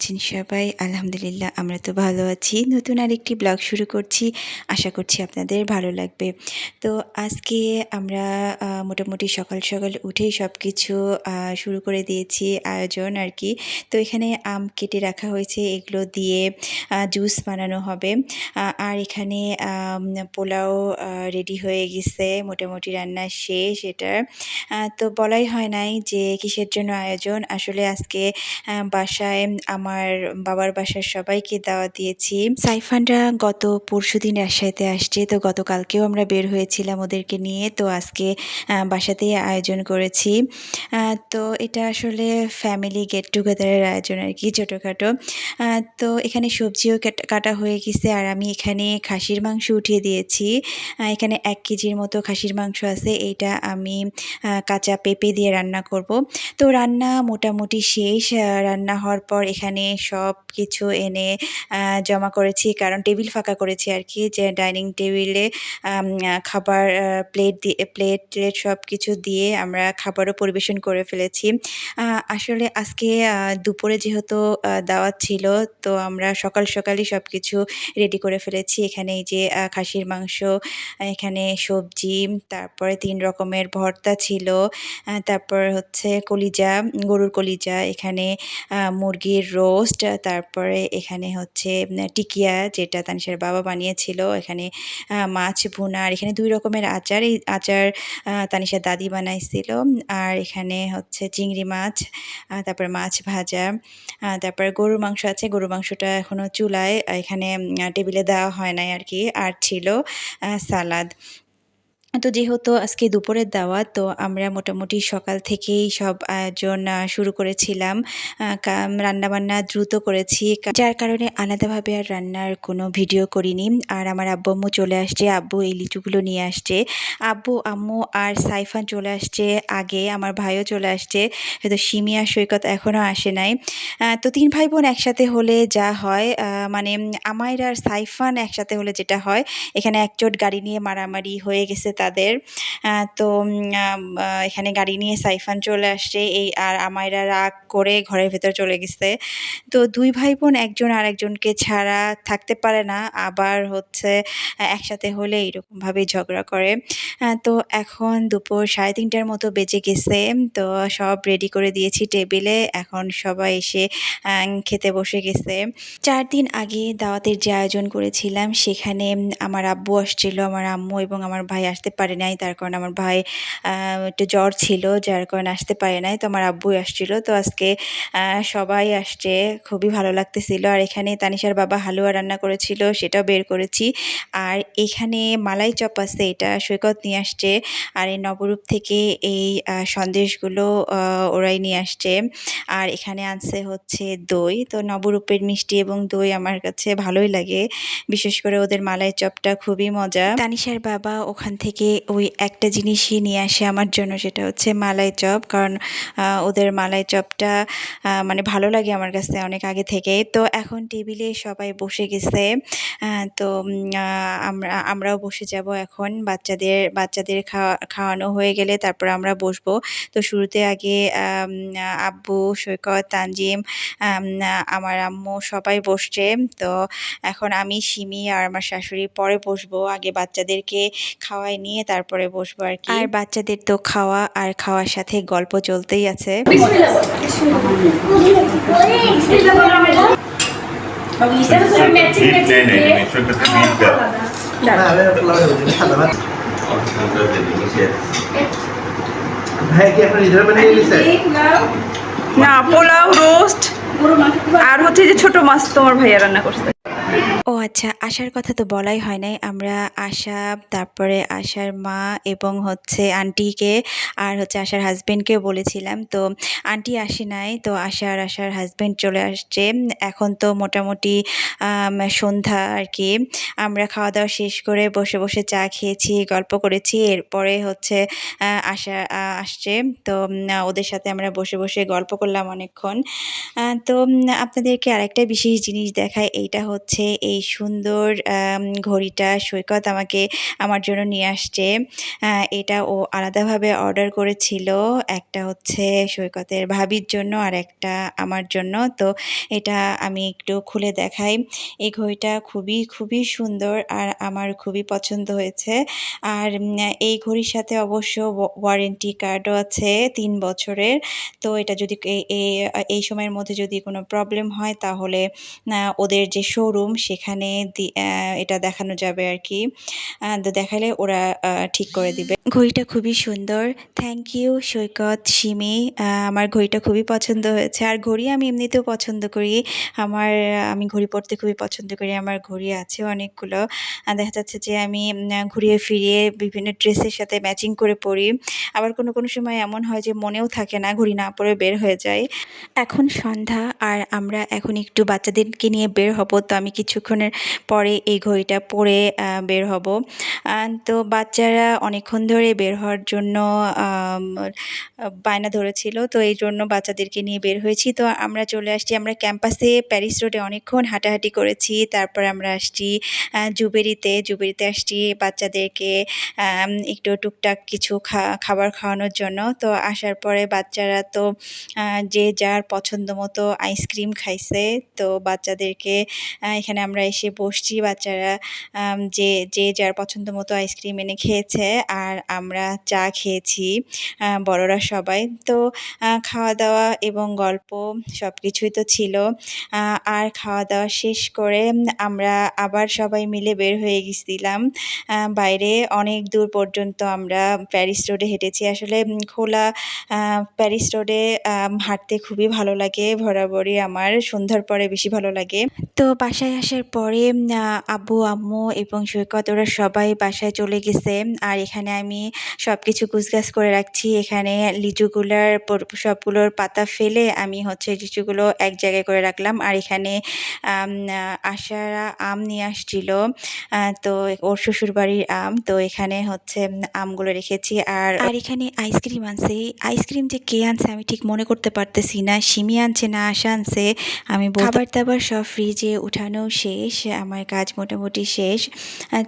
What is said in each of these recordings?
আছেন সবাই? আলহামদুলিল্লাহ আমরা তো ভালো আছি। নতুন আরেকটি ব্লগ শুরু করছি। আশা করছি আপনাদের ভালো লাগবে। তো আজকে আমরা মোটামুটি সকাল, সকাল উঠেই সবকিছু শুরু করে দিয়েছি আয়োজন আরকি। তো এখানে আম কেটে রাখা হয়েছে, এগুলো দিয়ে জুস বানানো হবে। আর এখানে পোলাও রেডি হয়ে গেছে। মোটামুটি রান্না শেষ এটার। তো বলাই হয় নাই যে কিসের জন্য আয়োজন। আসলে আজকে বাসায় আমার বাবার বাসার সবাইকে দাওয়াত দিয়েছি। সাইফানরা গত পরশুদিন রাজশাহীতে আসছে, তো গতকালকেও আমরা বের হয়েছিলাম ওদেরকে নিয়ে। তো আজকে বাসাতেই আয়োজন করেছি। তো এটা আসলে ফ্যামিলি গেট টুগেদারের আয়োজন আর কি, ছোটোখাটো। তো এখানে সবজিও কাটা হয়ে গেছে, আর আমি এখানে খাসির মাংস উঠিয়ে দিয়েছি। এখানে 1 কেজির মতো খাসির মাংস আছে, এইটা আমি কাঁচা পেঁপে দিয়ে রান্না করব। তো রান্না মোটামুটি শেষ। রান্না হওয়ার পর এখানে সব কিছু এনে জমা করেছি, কারণ টেবিল ফাঁকা করেছি আর কি, যে ডাইনিং টেবিলে খাবার প্লেট সব কিছু দিয়ে আমরা খাবারও পরিবেশন করে ফেলেছি। আসলে আজকে দুপুরে যেহেতু দাওয়াত ছিল, তো আমরা সকাল সকালই সব কিছু রেডি করে ফেলেছি। এখানে এই যে খাসির মাংস, এখানে সবজি, তারপরে 3 রকমের ভর্তা ছিল। তারপর হচ্ছে কলিজা, গরুর কলিজা, এখানে মুরগির রোস্ট, তারপরে এখানে হচ্ছে টিকিয়া যেটা তানিশার বাবা বানিয়েছিল, এখানে মাছ ভুনা, আর এখানে 2 রকমের আচার। এই আচার তানিশার দাদি বানাইছিল। আর এখানে হচ্ছে চিংড়ি মাছ, তারপর মাছ ভাজা, তারপর গরুর মাংস আছে। গরুর মাংসটা এখনও চুলায়, এখানে টেবিলে দেওয়া হয় নাই আর কি। আর ছিল সালাদ। তো যেহেতু আজকে দুপুরের দাওয়াত, তো আমরা মোটামুটি সকাল থেকেই সব আয়োজন শুরু করেছিলাম। রান্নাবান্না দ্রুত করেছি, যার কারণে আলাদাভাবে আর রান্নার কোনো ভিডিও করিনি। আর আমার আব্বু আম্মু চলে আসছে, আব্বু এই লিচুগুলো নিয়ে আসছে। আব্বু আম্মু আর সাইফান চলে আসছে আগে, আমার ভাইও চলে আসছে, হয়তো সিমি আর সৈকত এখনও আসে নাই। তো 3 ভাই বোন একসাথে হলে যা হয়, মানে আমাইর আর সাইফান একসাথে হলে যেটা হয়, এখানে একচোট গাড়ি নিয়ে মারামারি হয়ে গেছে তাদের। তো এখানে গাড়ি নিয়ে সাইফান চলে আসছে, আর আমাইরা রাগ করে ঘরের ভেতর চলে গেছে। তো 2 ভাই বোন একজন আরেকজনকে ছাড়া থাকতে পারে না, আবার হচ্ছে একসাথে হলে এরকমভাবেই ঝগড়া করে। তো এখন দুপুর 3:30টার মতো বেজে গেছে। তো সব রেডি করে দিয়েছি টেবিলে, এখন সবাই এসে খেতে বসে গেছে। 4 দিন আগে দাওয়াতের যে আয়োজন করেছিলাম, সেখানে আমার আব্বু আসছিল, আমার আম্মু এবং আমার ভাই আসতে পারে নাই। তার কারণ আমার ভাই একটু জ্বর ছিল, যার কারণে আসতে পারে নাই। তো আমার আব্বুই আসছিল। তো আজকে সবাই আসছে, খুবই ভালো লাগতেছিল। আর এখানে তানিশার বাবা হালুয়া রান্না করেছিল, সেটাও বের করেছি। আর এখানে মালাই চপ আছে, এটা সৈকত নিয়ে আসছে। আর এই নবরূপ থেকে এই সন্দেশগুলো ওরাই নিয়ে আসছে। আর এখানে আনছে হচ্ছে দই। তো নবরূপের মিষ্টি এবং দই আমার কাছে ভালোই লাগে, বিশেষ করে ওদের মালাই চপটা খুবই মজা। তানিশার বাবা ওখান থেকে ওই একটা জিনিসই নিয়ে আসে আমার জন্য, সেটা হচ্ছে মালাই চপ, কারণ ওদের মালাই চপটা মানে ভালো লাগে আমার কাছে অনেক আগে থেকে। তো এখন টেবিলে সবাই বসে গেছে। তো আমরাও বসে যাব এখন। বাচ্চাদের খাওয়ানো হয়ে গেলে তারপর আমরা বসবো। তো শুরুতে আগে আব্বু, সৈকত, তানজিম, আমার আম্মু সবাই বসছে। তো এখন আমি, সিমি আর আমার শাশুড়ি পরে বসবো। আগে বাচ্চাদেরকে খাওয়াই নিয়ে তারপরে বসবো আর কি। আর বাচ্চাদের তো খাওয়া আর খাওয়ার সাথে গল্প চলতেই আছে। না, পোলাও, রোস্ট আর হচ্ছে যে ছোট মাছ তোমার ভাইয়া রান্না করছে। ও আচ্ছা, আশার কথা তো বলাই হয় নাই। আমরা আশা, তারপরে আশার মা এবং হচ্ছে আন্টিকে, আর হচ্ছে আশার হাজবেন্ডকেও বলেছিলাম। তো আন্টি আসে নাই, তো আশার হাজবেন্ড চলে আসছে। এখন তো মোটামুটি সন্ধ্যা আর কি। আমরা খাওয়া দাওয়া শেষ করে বসে বসে চা খেয়েছি, গল্প করেছি। এরপরে হচ্ছে আশা আসছে। তো ওদের সাথে আমরা বসে বসে গল্প করলাম অনেকক্ষণ। তো আপনাদেরকে আরেকটা বিশেষ জিনিস দেখাই। এইটা হচ্ছে এই সুন্দর ঘড়িটা সৈকত আমাকে আমার জন্য নিয়ে আসছে। এটা ও আলাদাভাবে অর্ডার করেছিল। একটা হচ্ছে সৈকতের ভাবির জন্য আর একটা আমার জন্য। তো এটা আমি একটু খুলে দেখাই। এই ঘড়িটা খুবই সুন্দর আর আমার খুবই পছন্দ হয়েছে। আর এই ঘড়ির সাথে অবশ্য ওয়ারেন্টি কার্ডও আছে ৩ বছরের। তো এটা যদি এই সময়ের মধ্যে যদি কোনো প্রবলেম হয় তাহলে ওদের যে শোরুম সেখানে এটা দেখানো যাবে আরকি। তো দেখালে ওরা ঠিক করে দিবে। ঘড়িটা খুবই সুন্দর। থ্যাংক ইউ সৈকত, সিমি। আমার ঘড়িটা খুবই পছন্দ হয়েছে। আর ঘড়ি আমি এমনিতেও পছন্দ করি। আমি ঘড়ি পরতে খুবই পছন্দ করি। আমার ঘড়ি আছে অনেকগুলো। দেখা যাচ্ছে যে আমি ঘুরিয়ে ফিরিয়ে বিভিন্ন ড্রেসের সাথে ম্যাচিং করে পরি। আবার কোনো সময় এমন হয় যে মনেও থাকে না, ঘড়ি না পরে বের হয়ে যাই। এখন সন্ধ্যা আর আমরা এখন একটু বাচ্চাদেরকে নিয়ে বের হব। তো আমি কিছুক্ষণের পরে এই ঘড়িটা পরে বের হব। তো বাচ্চারা অনেকক্ষণ ধরে বের হওয়ার জন্য বায়না ধরেছিল। তো এইজন্য বাচ্চাদেরকে নিয়ে বের হয়েছি। তো আমরা চলে আসছি। আমরা ক্যাম্পাসে প্যারিস রোডে অনেকক্ষণ হাঁটাহাঁটি করেছি। তারপর আমরা আসছি জুবেরিতে আসছি বাচ্চাদেরকে একটু টুকটাক কিছু খাবার খাওয়ানোর জন্য। তো আসার পরে বাচ্চারা তো যে যার পছন্দ মতো আইসক্রিম খাইছে। তো বাচ্চাদেরকে এখানে আমরা এসে বসছি। বাচ্চারা যে যার পছন্দ মতো আইসক্রিম এনে খেয়েছে আর আমরা চা খেয়েছি বড়রা সবাই। তো খাওয়া-দাওয়া এবং গল্প সবকিছুই তো ছিল। আর খাওয়া-দাওয়া শেষ করে আমরা আবার সবাই মিলে বের হয়ে গেছিলাম বাইরে। অনেক দূর পর্যন্ত আমরা প্যারিস রোডে হেঁটেছি। আসলে খোলা প্যারিস রোডে হাঁটতে খুবই ভালো লাগে। বরাবরই আমার সন্ধ্যার পরে বেশি ভালো লাগে। তো বাসায় আসার পরে আব্বু, আম্মু এবং সৈকত ওরা সবাই বাসায় চলে গেছে। আর এখানে আমি সবকিছু গুছগাছ করে রাখছি। এখানে সবগুলোর পাতা ফেলে আমি হচ্ছে লিচুগুলো এক জায়গায় করে রাখলাম। আর এখানে আশারা আম নিয়ে আসছিল। তো ওর শ্বশুরবাড়ির আম। তো এখানে হচ্ছে আমগুলো রেখেছি। আর এখানে আইসক্রিম আনছে। আইসক্রিম যে কে আনছে আমি ঠিক মনে করতে পারতেছি না। সিমি আনছে না আশা আনছে আমি খাবার-দাবার সব ফ্রিজে উঠানো শেষ। আমার কাজ মোটামুটি শেষ।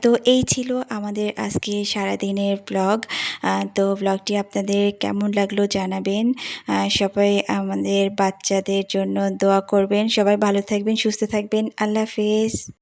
তো এই ছিল আমাদের আজকে সারাদিনের ব্লগ। তো ব্লগটি আপনাদের কেমন লাগলো জানাবেন। সবাই আমাদের বাচ্চাদের জন্য দোয়া করবেন। সবাই ভালো থাকবেন, সুস্থ থাকবেন। আল্লাহ হাফেজ।